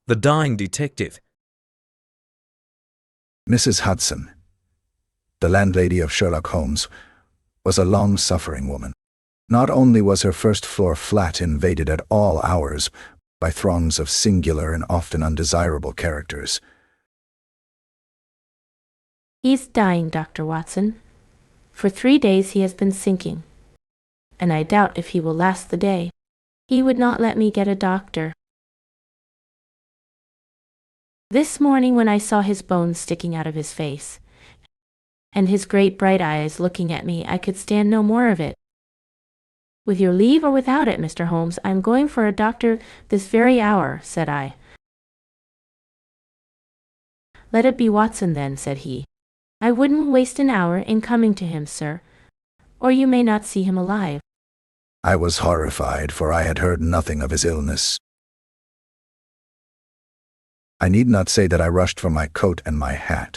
The dying detective. Mrs. Hudson, the landlady of Sherlock Holmes, was a long-suffering woman. Not only was her first-floor flat invaded at all hours by throngs of singular and often undesirable characters. He's dying, Dr. Watson. For 3 days he has been sinking, and I doubt if he will last the day. He would not let me get a doctor. This morning when I saw his bones sticking out of his face, and his great bright eyes looking at me, I could stand no more of it. With your leave or without it, Mr. Holmes, I am going for a doctor this very hour, said I. Let it be Watson then, said he. I wouldn't waste an hour in coming to him, sir, or you may not see him alive. I was horrified, for I had heard nothing of his illness. I need not say that I rushed for my coat and my hat.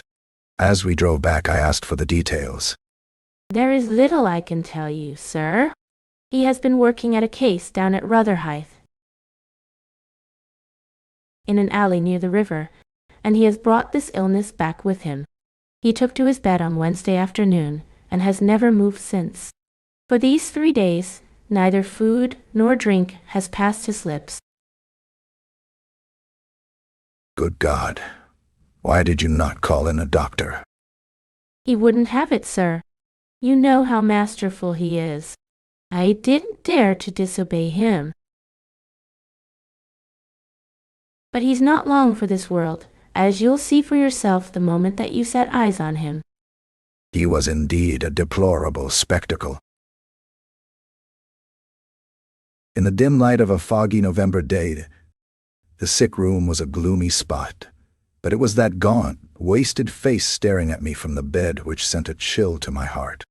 As we drove back, I asked for the details. There is little I can tell you, sir. He has been working at a case down at Rotherhithe, in an alley near the river, and he has brought this illness back with him. He took to his bed on Wednesday afternoon, and has never moved since. For these 3 days, neither food nor drink has passed his lips. Good God, why did you not call in a doctor? He wouldn't have it, sir. You know how masterful he is. I didn't dare to disobey him. But he's not long for this world, as you'll see for yourself the moment that you set eyes on him. He was indeed a deplorable spectacle. In the dim light of a foggy November day, the sick room was a gloomy spot, but it was that gaunt, wasted face staring at me from the bed which sent a chill to my heart.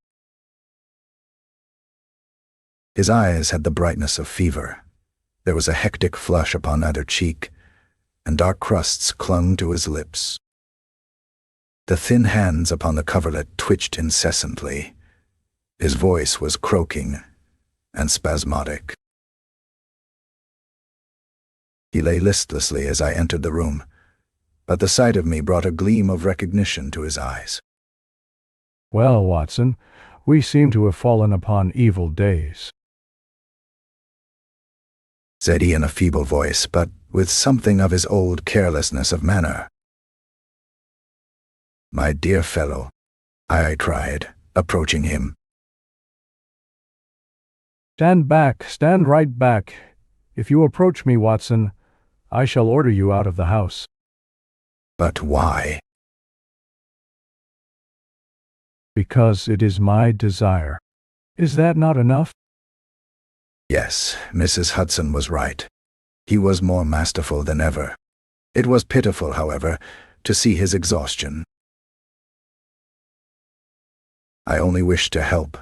His eyes had the brightness of fever. There was a hectic flush upon either cheek, and dark crusts clung to his lips. The thin hands upon the coverlet twitched incessantly. His voice was croaking and spasmodic. He lay listlessly as I entered the room, but the sight of me brought a gleam of recognition to his eyes. Well, Watson, we seem to have fallen upon evil days, said he in a feeble voice, but with something of his old carelessness of manner. My dear fellow, I cried, approaching him. Stand back, stand right back. If you approach me, Watson, I shall order you out of the house. But why? Because it is my desire. Is that not enough? Yes, Mrs. Hudson was right. He was more masterful than ever. It was pitiful, however, to see his exhaustion. I only wished to help.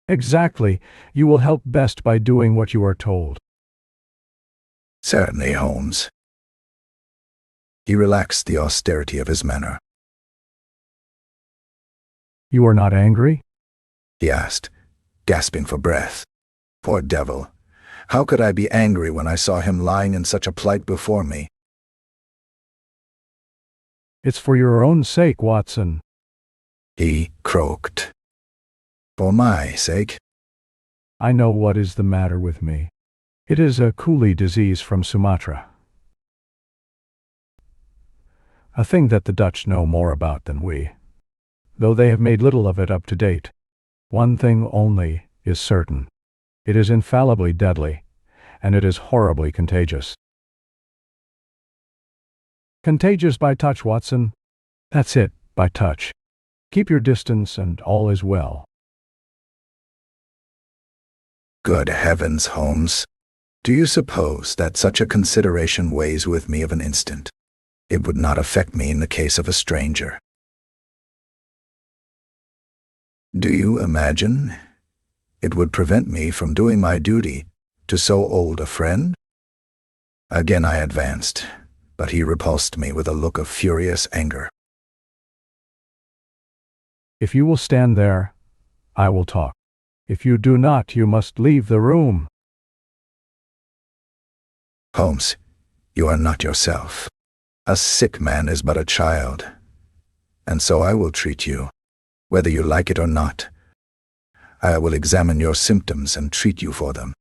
Exactly. You will help best by doing what you are told. Certainly, Holmes. He relaxed the austerity of his manner. You are not angry? He asked, gasping for breath. Poor devil. How could I be angry when I saw him lying in such a plight before me? It's for your own sake, Watson. He croaked. For my sake? I know what is the matter with me. It is a coolie disease from Sumatra. A thing that the Dutch know more about than we, though they have made little of it up to date. One thing only is certain. It is infallibly deadly, and it is horribly contagious. Contagious by touch, Watson. That's it, by touch. Keep your distance and all is well. Good heavens, Holmes. Do you suppose that such a consideration weighs with me of an instant? It would not affect me in the case of a stranger. Do you imagine it would prevent me from doing my duty to so old a friend? Again I advanced, but he repulsed me with a look of furious anger. If you will stand there, I will talk. If you do not, you must leave the room. Holmes, You are not yourself. A sick man is but a child, and so I will treat you, whether you like it or not. I will examine your symptoms and treat you for them."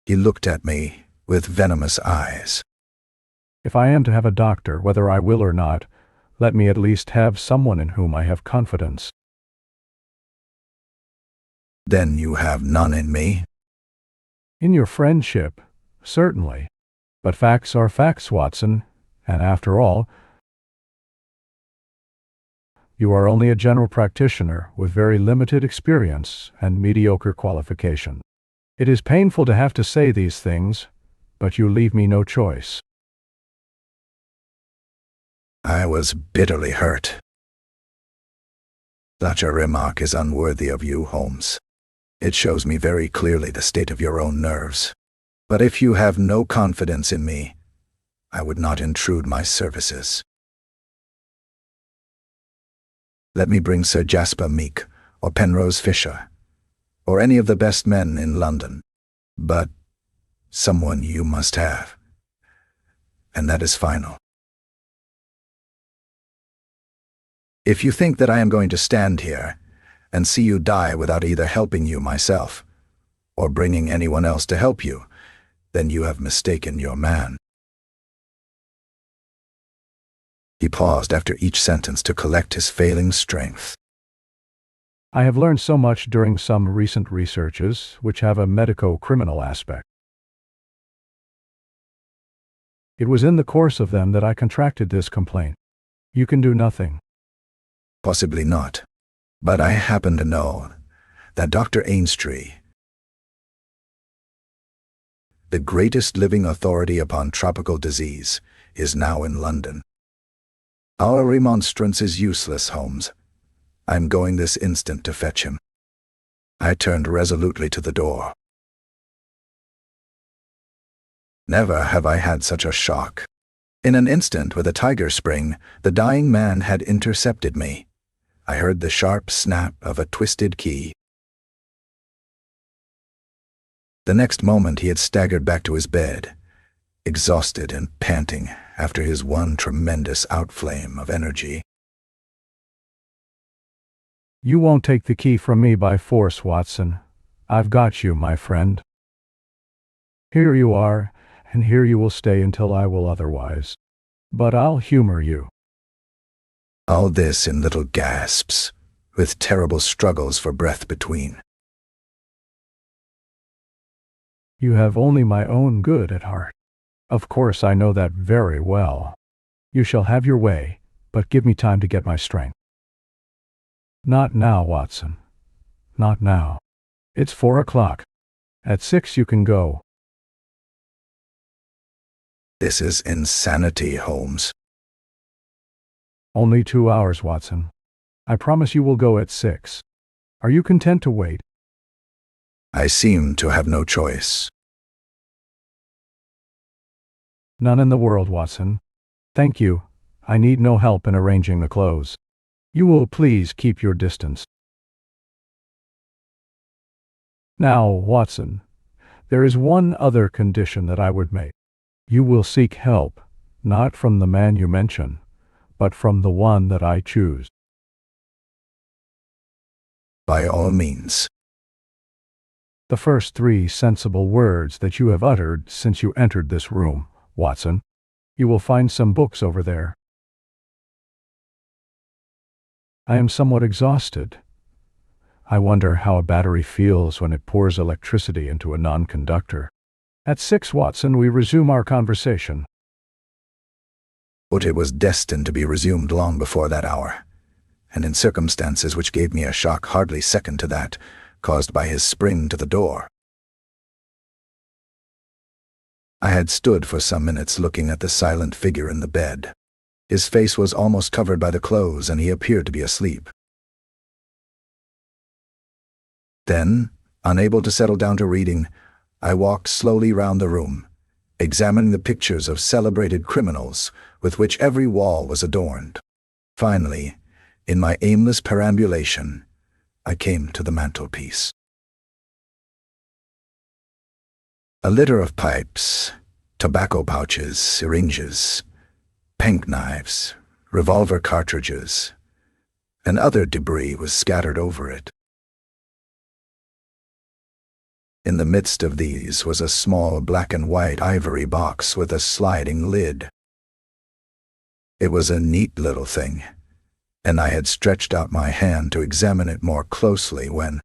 He looked at me with venomous eyes. If I am to have a doctor, whether I will or not, let me at least have someone in whom I have confidence. "Then you have none in me?" In your friendship, certainly. But facts are facts, Watson, and after all, you are only a general practitioner with very limited experience and mediocre qualification. It is painful to have to say these things, but you leave me no choice. I was bitterly hurt. Such a remark is unworthy of you, Holmes. It shows me very clearly the state of your own nerves. But if you have no confidence in me, I would not intrude my services. Let me bring Sir Jasper Meek, or Penrose Fisher, or any of the best men in London. But someone you must have, and that is final. If you think that I am going to stand here and see you die without either helping you myself or bringing anyone else to help you, then you have mistaken your man." He paused after each sentence to collect his failing strength. I have learned so much during some recent researches which have a medico-criminal aspect. It was in the course of them that I contracted this complaint. You can do nothing. Possibly not, but I happen to know that Dr. Ainstree, the greatest living authority upon tropical disease, is now in London. Our remonstrance is useless, Holmes. I'm going this instant to fetch him. I turned resolutely to the door. Never have I had such a shock. In an instant, with a tiger spring, the dying man had intercepted me. I heard the sharp snap of a twisted key. The next moment he had staggered back to his bed, exhausted and panting after his one tremendous outflame of energy. You won't take the key from me by force, Watson. I've got you, my friend. Here you are, and here you will stay until I will otherwise. But I'll humor you. All this in little gasps, with terrible struggles for breath between. You have only my own good at heart. Of course, I know that very well. You shall have your way, but give me time to get my strength. Not now, Watson. Not now. It's 4 o'clock. At 6 you can go. This is insanity, Holmes. Only 2 hours, Watson. I promise you will go at 6. Are you content to wait? I seem to have no choice. None in the world, Watson. Thank you. I need no help in arranging the clothes. You will please keep your distance. Now, Watson, there is one other condition that I would make. You will seek help, not from the man you mention, but from the one that I choose. By all means. The first 3 sensible words that you have uttered since you entered this room, Watson. You will find some books over there. I am somewhat exhausted. I wonder how a battery feels when it pours electricity into a non-conductor. At 6, Watson, we resume our conversation. But it was destined to be resumed long before that hour, and in circumstances which gave me a shock hardly second to that caused by his spring to the door. I had stood for some minutes looking at the silent figure in the bed. His face was almost covered by the clothes, and he appeared to be asleep. Then, unable to settle down to reading, I walked slowly round the room, examining the pictures of celebrated criminals with which every wall was adorned. Finally, in my aimless perambulation, I came to the mantelpiece. A litter of pipes, tobacco pouches, syringes, penknives, revolver cartridges, and other debris was scattered over it. In the midst of these was a small black and white ivory box with a sliding lid. It was a neat little thing, and I had stretched out my hand to examine it more closely when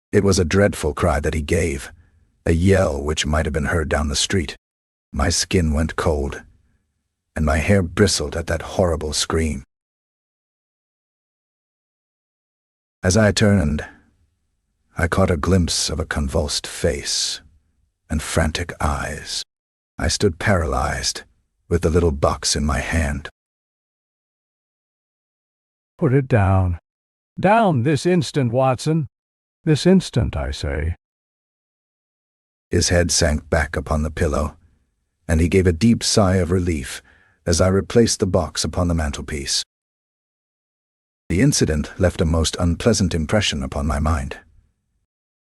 it was a dreadful cry that he gave, a yell which might have been heard down the street. My skin went cold, and my hair bristled at that horrible scream. As I turned, I caught a glimpse of a convulsed face and frantic eyes. I stood paralyzed, with the little box in my hand. Put it down. Down this instant, Watson. This instant, I say. His head sank back upon the pillow, and he gave a deep sigh of relief as I replaced the box upon the mantelpiece. The incident left a most unpleasant impression upon my mind.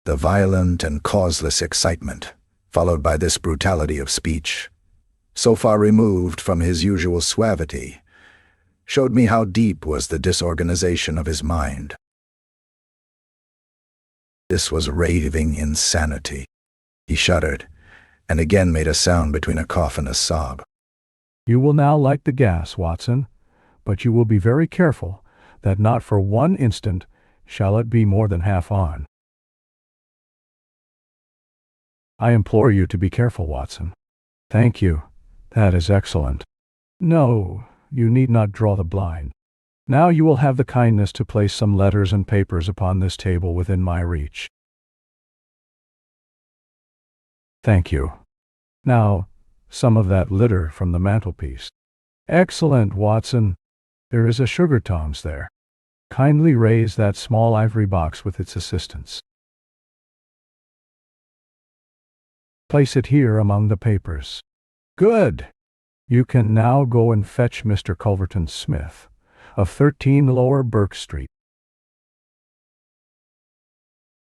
The violent and causeless excitement, followed by this brutality of speech, so far removed from his usual suavity, showed me how deep was the disorganization of his mind. This was raving insanity. He shuddered, and again made a sound between a cough and a sob. You will now light the gas, Watson, but you will be very careful that not for one instant shall it be more than half on. I implore you to be careful, Watson. Thank you. That is excellent. No, you need not draw the blind. Now you will have the kindness to place some letters and papers upon this table within my reach. Thank you. Now, some of that litter from the mantelpiece. Excellent, Watson. There is a sugar tongs there. Kindly raise that small ivory box with its assistance. Place it here among the papers. Good. You can now go and fetch Mr. Culverton Smith, of 13 Lower Burke Street.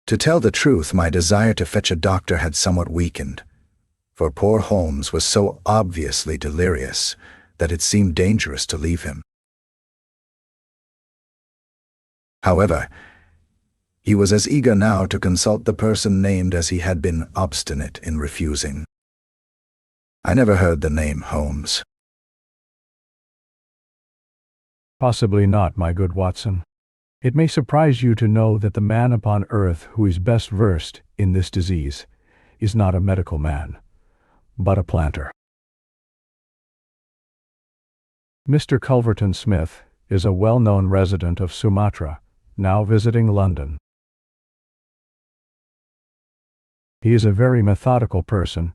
To tell the truth, my desire to fetch a doctor had somewhat weakened, for poor Holmes was so obviously delirious that it seemed dangerous to leave him. However, he was as eager now to consult the person named as he had been obstinate in refusing. I never heard the name Holmes. Possibly not, my good Watson. It may surprise you to know that the man upon earth who is best versed in this disease is not a medical man, but a planter. Mr. Culverton Smith is a well-known resident of Sumatra, now visiting London. He is a very methodical person,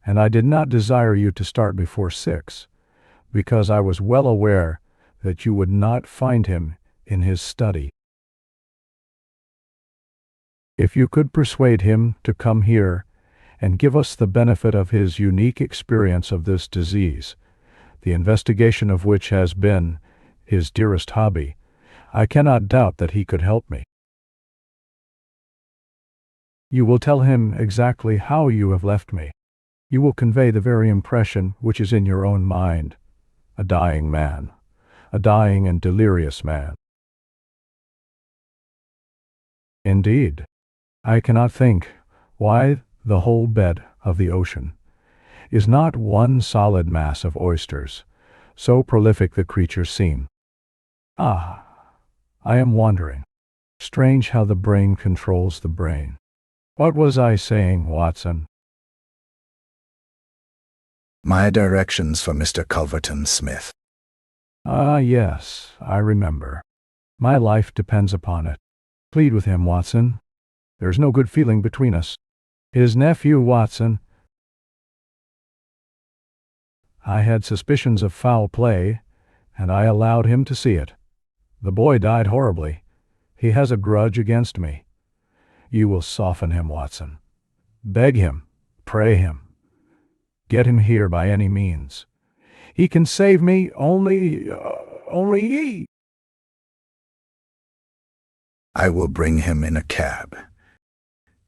and I did not desire you to start before 6, because I was well aware that you would not find him in his study. If you could persuade him to come here and give us the benefit of his unique experience of this disease, the investigation of which has been his dearest hobby, I cannot doubt that he could help me. You will tell him exactly how you have left me. You will convey the very impression which is in your own mind. A dying man. A dying and delirious man. Indeed, I cannot think why the whole bed of the ocean is not one solid mass of oysters, so prolific the creatures seem. Ah, I am wandering. Strange how the brain controls the brain. What was I saying, Watson? My directions for Mr. Culverton Smith. Ah, yes, I remember. My life depends upon it. Plead with him, Watson. There's no good feeling between us. His nephew, Watson. I had suspicions of foul play, and I allowed him to see it. The boy died horribly. He has a grudge against me. You will soften him, Watson. Beg him, pray him. Get him here by any means. He can save me only he. I will bring him in a cab.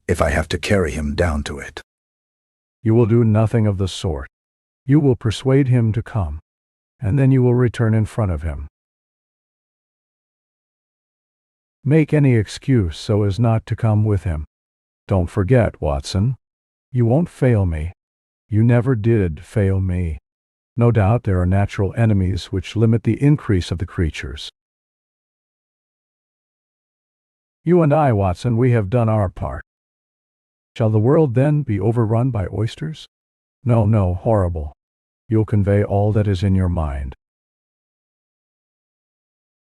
if I have to carry him down to it. You will do nothing of the sort. You will persuade him to come, and then you will return in front of him. Make any excuse so as not to come with him. Don't forget, Watson, you won't fail me. You never did fail me. No doubt there are natural enemies which limit the increase of the creatures. You and I, Watson, we have done our part. Shall the world then be overrun by oysters? No, no, horrible. You'll convey all that is in your mind.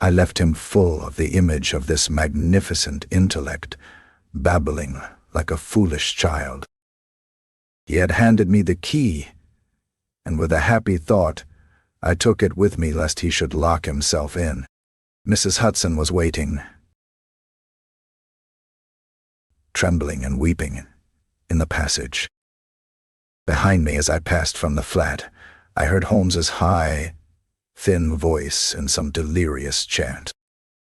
I left him full of the image of this magnificent intellect, babbling like a foolish child. He had handed me the key, and with a happy thought, I took it with me lest he should lock himself in. Mrs. Hudson was waiting, trembling and weeping, in the passage. Behind me as I passed from the flat, I heard Holmes's high, thin voice in some delirious chant.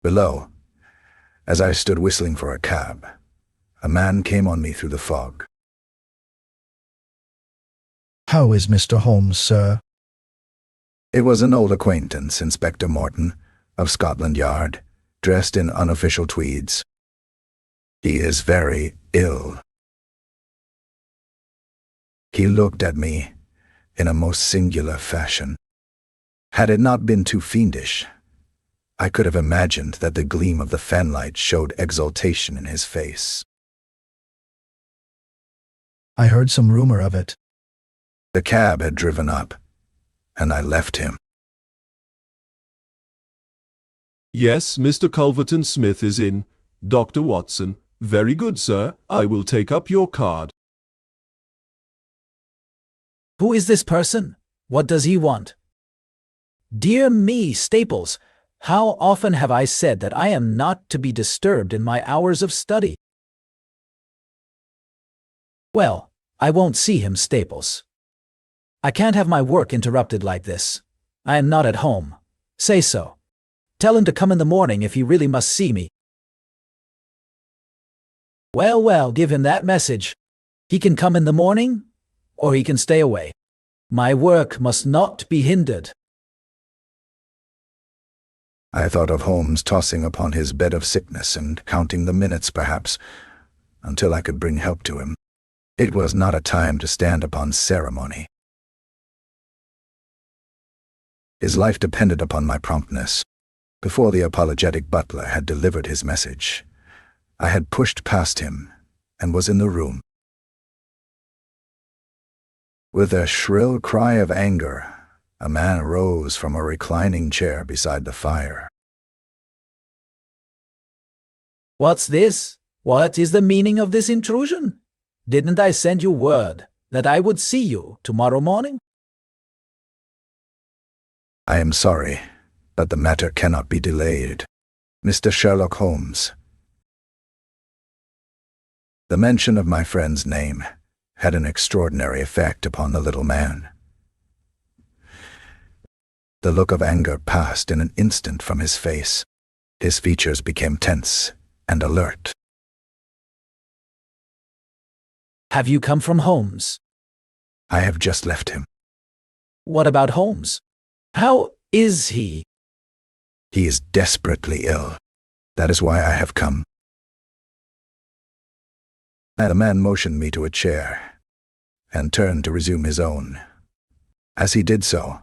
Below, as I stood whistling for a cab, a man came on me through the fog. "How is Mr. Holmes, sir?" It was an old acquaintance, Inspector Morton, of Scotland Yard, dressed in unofficial tweeds. He is very ill. He looked at me in a most singular fashion. Had it not been too fiendish, I could have imagined that the gleam of the fanlight showed exultation in his face. "I heard some rumor of it." The cab had driven up, and I left him. Yes, Mr. Culverton Smith is in. Dr. Watson. Very good, sir. I will take up your card. Who is this person? What does he want? Dear me, Staples, how often have I said that I am not to be disturbed in my hours of study? Well, I won't see him, Staples. I can't have my work interrupted like this. I am not at home. Say so. Tell him to come in the morning if he really must see me. Well, well, give him that message. He can come in the morning, or he can stay away. My work must not be hindered. I thought of Holmes tossing upon his bed of sickness and counting the minutes, perhaps, until I could bring help to him. It was not a time to stand upon ceremony. His life depended upon my promptness. Before the apologetic butler had delivered his message, I had pushed past him and was in the room. With a shrill cry of anger, a man rose from a reclining chair beside the fire. What's this? What is the meaning of this intrusion? Didn't I send you word that I would see you tomorrow morning? I am sorry, but the matter cannot be delayed. Mr. Sherlock Holmes. The mention of my friend's name had an extraordinary effect upon the little man. The look of anger passed in an instant from his face. His features became tense and alert. Have you come from Holmes? I have just left him. What about Holmes? How is he? He is desperately ill. That is why I have come. The man motioned me to a chair and turned to resume his own. As he did so,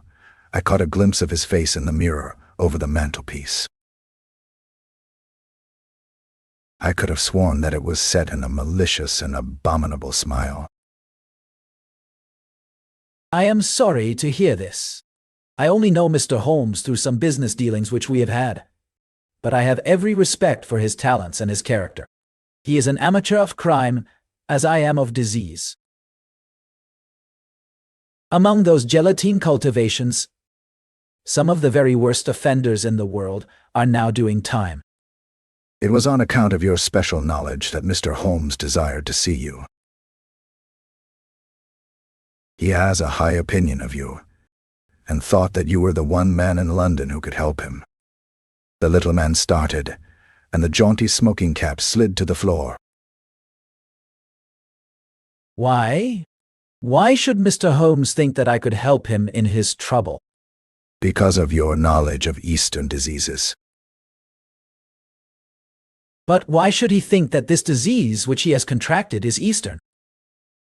I caught a glimpse of his face in the mirror over the mantelpiece. I could have sworn that it was set in a malicious and abominable smile. I am sorry to hear this. I only know Mr. Holmes through some business dealings which we have had, but I have every respect for his talents and his character. He is an amateur of crime, as I am of disease. Among those gelatine cultivations, some of the very worst offenders in the world are now doing time. It was on account of your special knowledge that Mr. Holmes desired to see you. He has a high opinion of you, and thought that you were the one man in London who could help him. The little man started, and the jaunty smoking cap slid to the floor. Why? Why should Mr. Holmes think that I could help him in his trouble? Because of your knowledge of Eastern diseases. But why should he think that this disease which he has contracted is Eastern?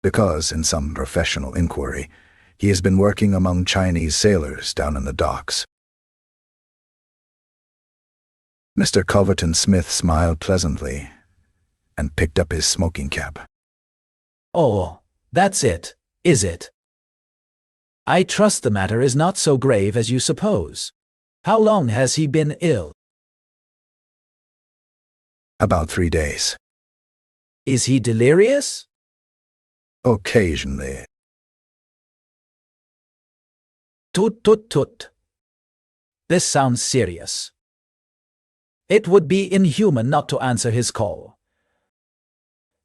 Because, in some professional inquiry, he has been working among Chinese sailors down in the docks. Mr. Culverton Smith smiled pleasantly and picked up his smoking cap. Oh, that's it, is it? I trust the matter is not so grave as you suppose. How long has he been ill? About 3 days. Is he delirious? Occasionally. Tut tut tut. This sounds serious. It would be inhuman not to answer his call.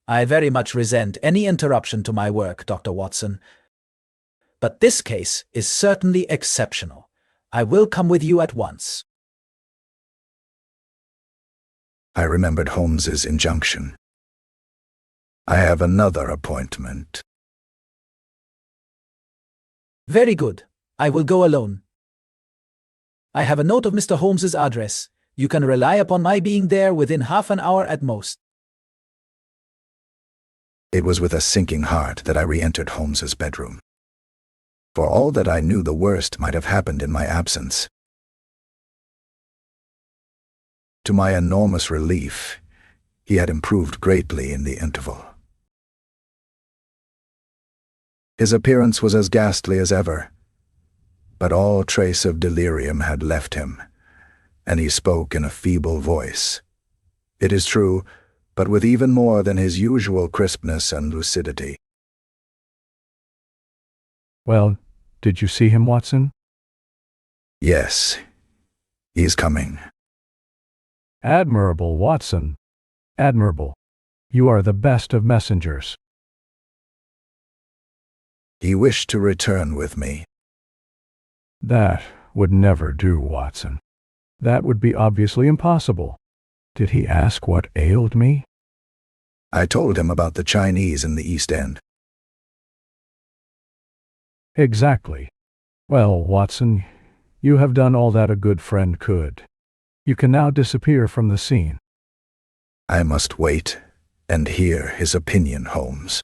I very much resent any interruption to my work, Dr. Watson. But this case is certainly exceptional. I will come with you at once. I remembered Holmes's injunction. I have another appointment. Very good. I will go alone. I have a note of Mr. Holmes's address. You can rely upon my being there within half an hour at most. It was with a sinking heart that I re-entered Holmes's bedroom. For all that I knew, the worst might have happened in my absence. To my enormous relief, he had improved greatly in the interval. His appearance was as ghastly as ever, but all trace of delirium had left him, and he spoke in a feeble voice. It is true, but with even more than his usual crispness and lucidity. Well, did you see him, Watson? Yes, he is coming. Admirable, Watson. Admirable. You are the best of messengers. He wished to return with me. That would never do, Watson. That would be obviously impossible. Did he ask what ailed me? I told him about the Chinese in the East End. Exactly. Well, Watson, you have done all that a good friend could. You can now disappear from the scene. I must wait and hear his opinion, Holmes.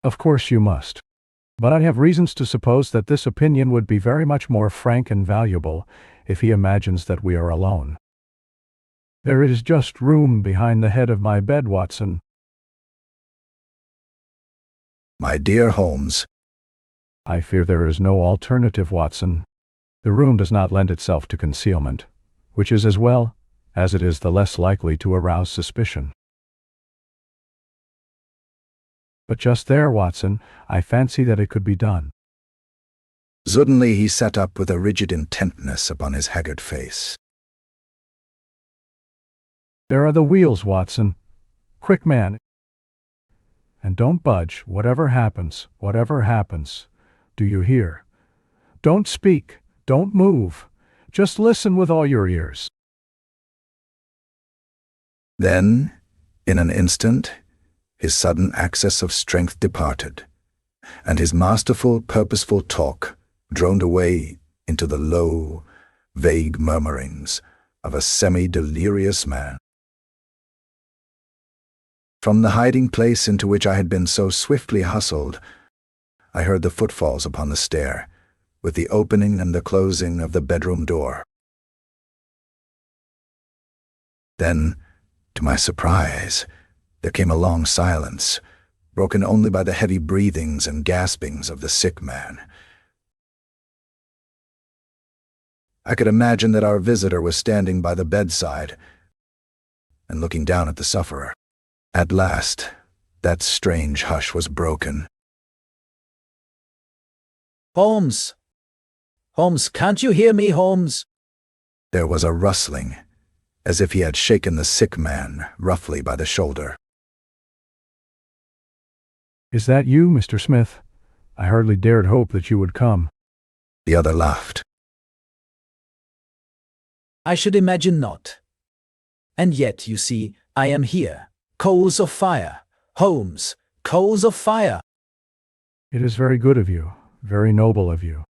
Of course you must. But I have reasons to suppose that this opinion would be very much more frank and valuable if he imagines that we are alone. There is just room behind the head of my bed, Watson. My dear Holmes, I fear there is no alternative, Watson. The room does not lend itself to concealment, which is as well as it is the less likely to arouse suspicion. But just there, Watson, I fancy that it could be done. Suddenly he sat up with a rigid intentness upon his haggard face. There are the wheels, Watson. Quick, man. And don't budge, whatever happens, whatever happens. Do you hear? Don't speak, don't move. Just listen with all your ears. Then, in an instant, his sudden access of strength departed, and his masterful, purposeful talk droned away into the low, vague murmurings of a semi-delirious man. From the hiding place into which I had been so swiftly hustled, I heard the footfalls upon the stair, with the opening and the closing of the bedroom door. Then, to my surprise, there came a long silence, broken only by the heavy breathings and gaspings of the sick man. I could imagine that our visitor was standing by the bedside and looking down at the sufferer. At last, that strange hush was broken. Holmes! Holmes, can't you hear me, Holmes? There was a rustling, as if he had shaken the sick man roughly by the shoulder. Is that you, Mr. Smith? I hardly dared hope that you would come. The other laughed. I should imagine not. And yet, you see, I am here. Coals of fire, Holmes, coals of fire. It is very good of you, very noble of you.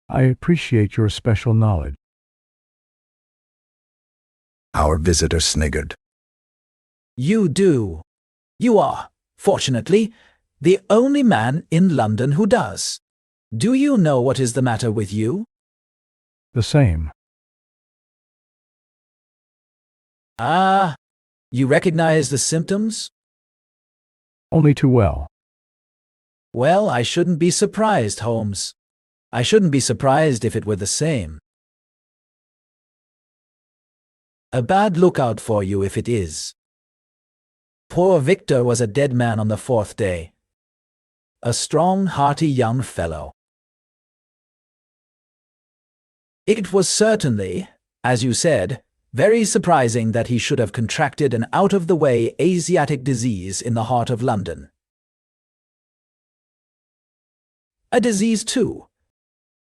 I appreciate your special knowledge. Our visitor sniggered. You do. You are, fortunately, the only man in London who does. Do you know what is the matter with you? The same. Ah, you recognize the symptoms? Only too well. Well, I shouldn't be surprised, Holmes. I shouldn't be surprised if it were the same. A bad lookout for you if it is. Poor Victor was a dead man on the 4th day. A strong, hearty young fellow. It was certainly, as you said, very surprising that he should have contracted an out-of-the-way Asiatic disease in the heart of London. A disease, too,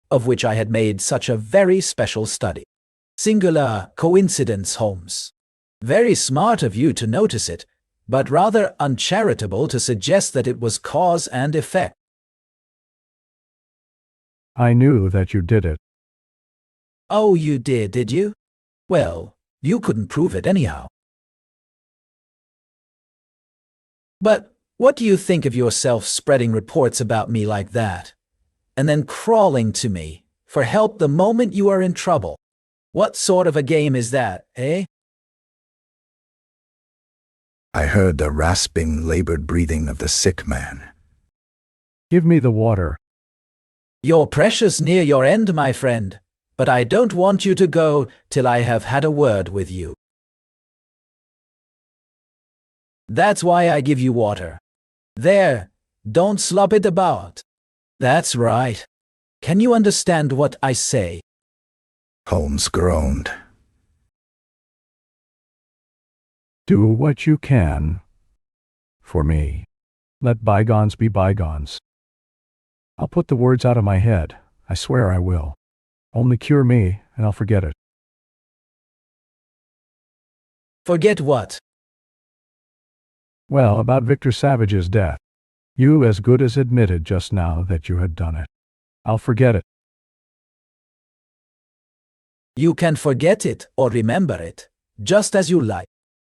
of which I had made such a very special study. Singular coincidence, Holmes. Very smart of you to notice it, but rather uncharitable to suggest that it was cause and effect. I knew that you did it. Oh, you did you? Well, you couldn't prove it anyhow. But what do you think of yourself spreading reports about me like that, and then crawling to me for help the moment you are in trouble? What sort of a game is that, eh? I heard the rasping, labored breathing of the sick man. Give me the water. You're precious near your end, my friend, but I don't want you to go till I have had a word with you. That's why I give you water. There, don't slop it about. That's right. Can you understand what I say? Holmes groaned. Do what you can for me. Let bygones be bygones. I'll put the words out of my head. I swear I will. Only cure me, and I'll forget it. Forget what? Well, about Victor Savage's death. You as good as admitted just now that you had done it. I'll forget it. You can forget it or remember it, just as you like.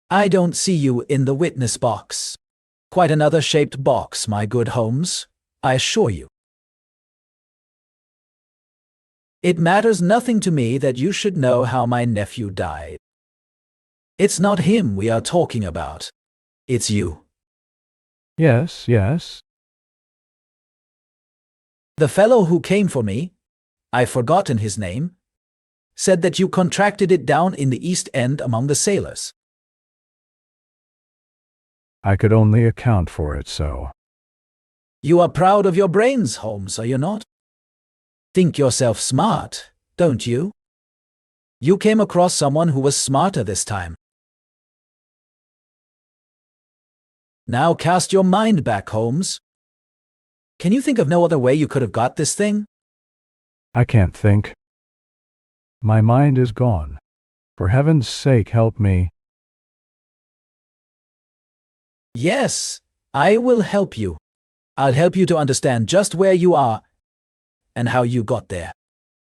I don't see you in the witness box. Quite another shaped box, my good Holmes, I assure you. It matters nothing to me that you should know how my nephew died. It's not him we are talking about. It's you. Yes, yes. The fellow who came for me, I've forgotten his name, said that you contracted it down in the East End among the sailors. I could only account for it so. You are proud of your brains, Holmes, are you not? Think yourself smart, don't you? You came across someone who was smarter this time. Now cast your mind back, Holmes. Can you think of no other way you could have got this thing? I can't think. My mind is gone. For heaven's sake, help me. Yes, I will help you. I'll help you to understand just where you are and how you got there.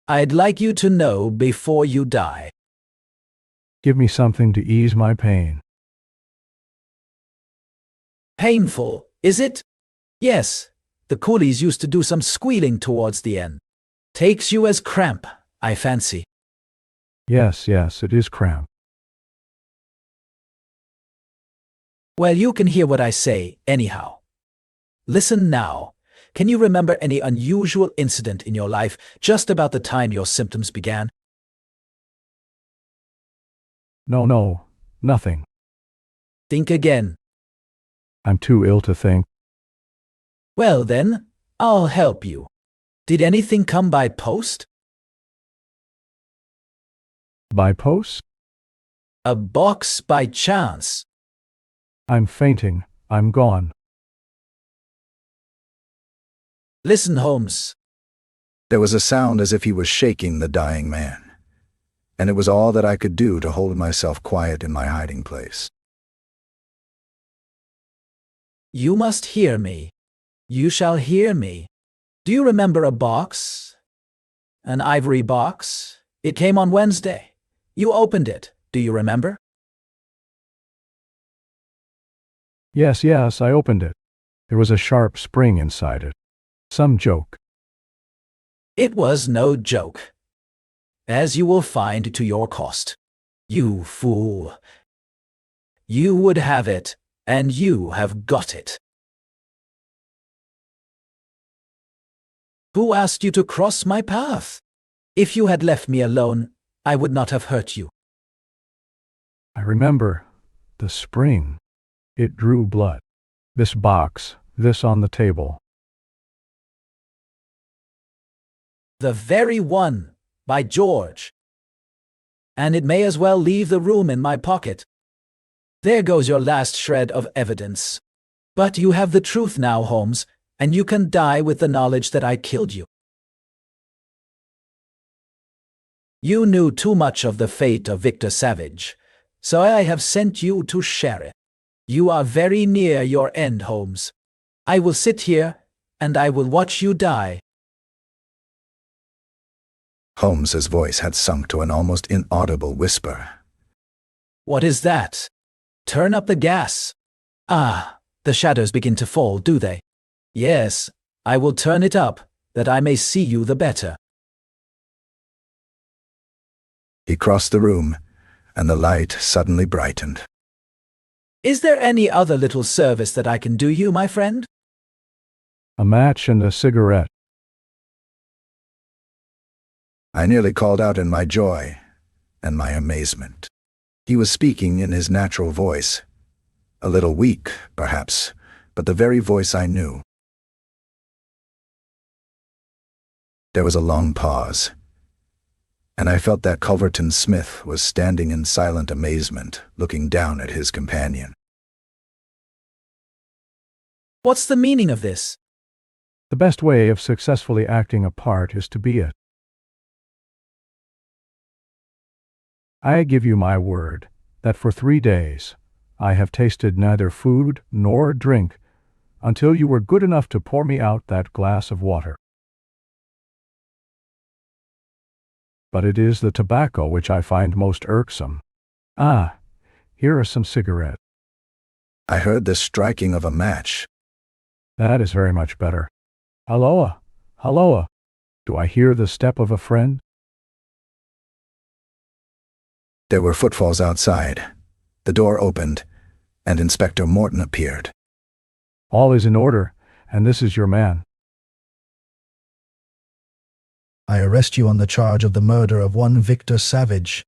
I'd like you to know before you die. Give me something to ease my pain. Painful, is it? Yes, the coolies used to do some squealing towards the end. Takes you as cramp, I fancy. Yes, yes, it is cramp. Well, you can hear what I say, anyhow. Listen now. Can you remember any unusual incident in your life just about the time your symptoms began? No, nothing. Think again. I'm too ill to think. Well then, I'll help you. Did anything come by post? By post? A box by chance? I'm fainting. I'm gone. Listen, Holmes. There was a sound as if he was shaking the dying man, and it was all that I could do to hold myself quiet in my hiding place. You must hear me. You shall hear me. Do you remember a box? An ivory box? It came on Wednesday. You opened it. Do you remember? Yes, I opened it. There was a sharp spring inside it. Some joke. It was no joke, as you will find to your cost. You fool. You would have it, and you have got it. Who asked you to cross my path? If you had left me alone, I would not have hurt you. I remember the spring. It drew blood. This box, this on the table. The very one, by George. And it may as well leave the room in my pocket. There goes your last shred of evidence. But you have the truth now, Holmes, and you can die with the knowledge that I killed you. You knew too much of the fate of Victor Savage, so I have sent you to share it. You are very near your end, Holmes. I will sit here, and I will watch you die. Holmes's voice had sunk to an almost inaudible whisper. What is that? Turn up the gas. Ah, the shadows begin to fall, do they? Yes, I will turn it up, that I may see you the better. He crossed the room, and the light suddenly brightened. Is there any other little service that I can do you, my friend? A match and a cigarette. I nearly called out in my joy and my amazement. He was speaking in his natural voice, a little weak, perhaps, but the very voice I knew. There was a long pause, and I felt that Culverton Smith was standing in silent amazement, looking down at his companion. What's the meaning of this? The best way of successfully acting a part is to be it. I give you my word that for 3 days I have tasted neither food nor drink until you were good enough to pour me out that glass of water. But it is the tobacco which I find most irksome. Ah, here are some cigarettes. I heard the striking of a match. That is very much better. Halloa, halloa. Do I hear the step of a friend? There were footfalls outside. The door opened, and Inspector Morton appeared. All is in order, and this is your man. I arrest you on the charge of the murder of one Victor Savage.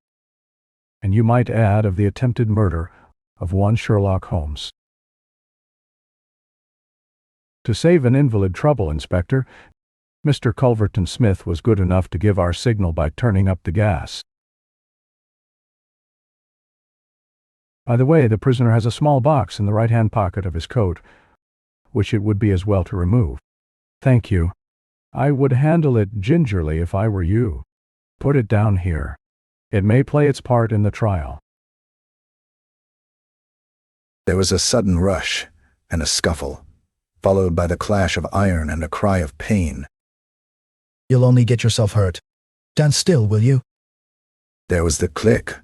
And you might add of the attempted murder of one Sherlock Holmes. To save an invalid trouble, Inspector, Mr. Culverton Smith was good enough to give our signal by turning up the gas. By the way, the prisoner has a small box in the right-hand pocket of his coat, which it would be as well to remove. Thank you. I would handle it gingerly if I were you. Put it down here. It may play its part in the trial. There was a sudden rush and a scuffle, followed by the clash of iron and a cry of pain. You'll only get yourself hurt. Stand still, will you? There was the click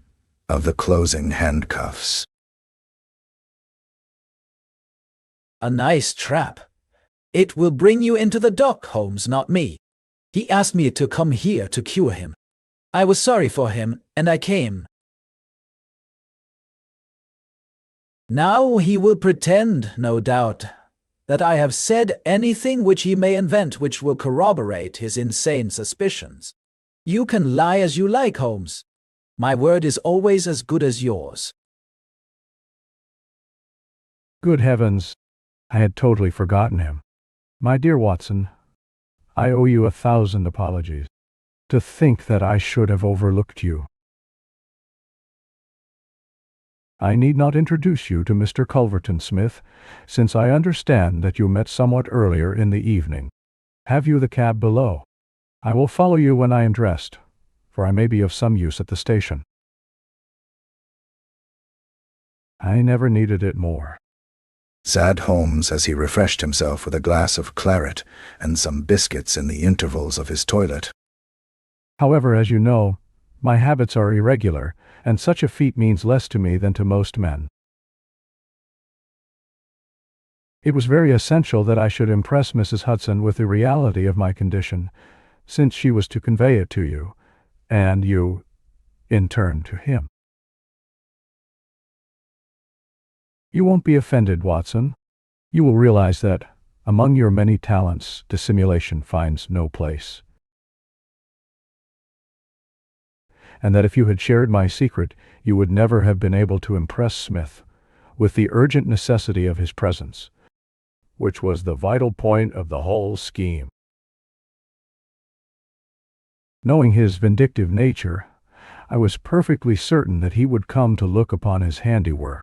of the closing handcuffs. A nice trap. It will bring you into the dock, Holmes, not me. He asked me to come here to cure him. I was sorry for him, and I came. Now he will pretend, no doubt, that I have said anything which he may invent which will corroborate his insane suspicions. You can lie as you like, Holmes. My word is always as good as yours. Good heavens, I had totally forgotten him. My dear Watson, I owe you 1,000 apologies. To think that I should have overlooked you. I need not introduce you to Mr. Culverton Smith, since I understand that you met somewhat earlier in the evening. Have you the cab below? I will follow you when I am dressed, for I may be of some use at the station. I never needed it more. said Holmes as he refreshed himself with a glass of claret and some biscuits in the intervals of his toilet. However, as you know, my habits are irregular, and such a feat means less to me than to most men. It was very essential that I should impress Mrs. Hudson with the reality of my condition, since she was to convey it to you, and you, in turn, to him. You won't be offended, Watson. You will realize that, among your many talents, dissimulation finds no place. And that if you had shared my secret, you would never have been able to impress Smith with the urgent necessity of his presence, which was the vital point of the whole scheme. Knowing his vindictive nature, I was perfectly certain that he would come to look upon his handiwork.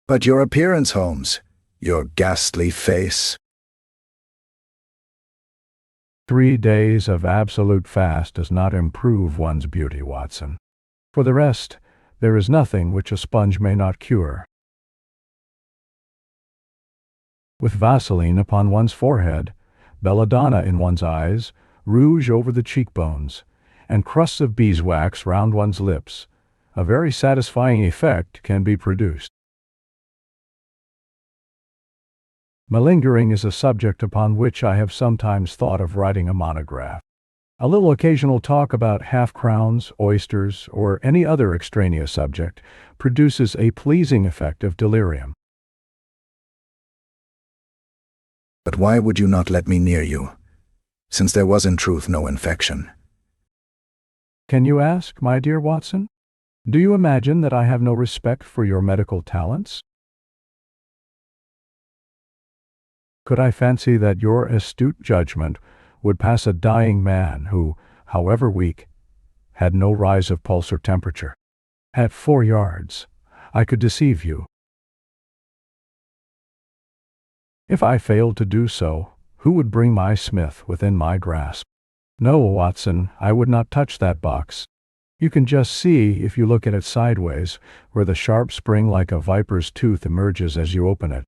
But your appearance, Holmes, your ghastly face. 3 days of absolute fast does not improve one's beauty, Watson. For the rest, there is nothing which a sponge may not cure. With Vaseline upon one's forehead, belladonna in one's eyes, rouge over the cheekbones, and crusts of beeswax round one's lips, a very satisfying effect can be produced. Malingering is a subject upon which I have sometimes thought of writing a monograph. A little occasional talk about half-crowns, oysters, or any other extraneous subject produces a pleasing effect of delirium. But why would you not let me near you, since there was in truth no infection? Can you ask, my dear Watson? Do you imagine that I have no respect for your medical talents? Could I fancy that your astute judgment would pass a dying man who, however weak, had no rise of pulse or temperature? At 4 yards, I could deceive you. If I failed to do so, who would bring my Smith within my grasp? No, Watson, I would not touch that box. You can just see, if you look at it sideways, where the sharp spring like a viper's tooth emerges as you open it.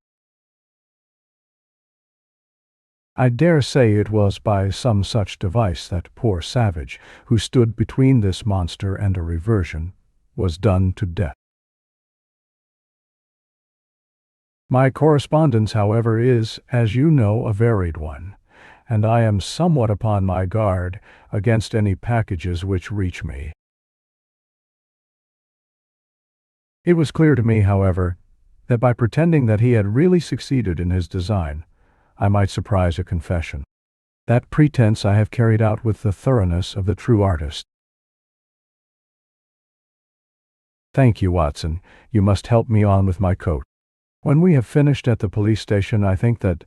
I dare say it was by some such device that poor Savage, who stood between this monster and a reversion, was done to death. My correspondence, however, is, as you know, a varied one, and I am somewhat upon my guard against any packages which reach me. It was clear to me, however, that by pretending that he had really succeeded in his design, I might surprise a confession. That pretense I have carried out with the thoroughness of the true artist. Thank you, Watson. You must help me on with my coat. When we have finished at the police station, I think that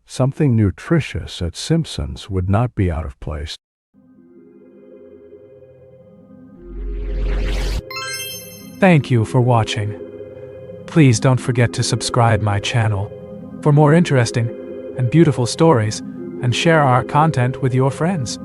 something nutritious at Simpson's would not be out of place. Thank you for watching. Please don't forget to subscribe my channel for more interesting and beautiful stories, and share our content with your friends.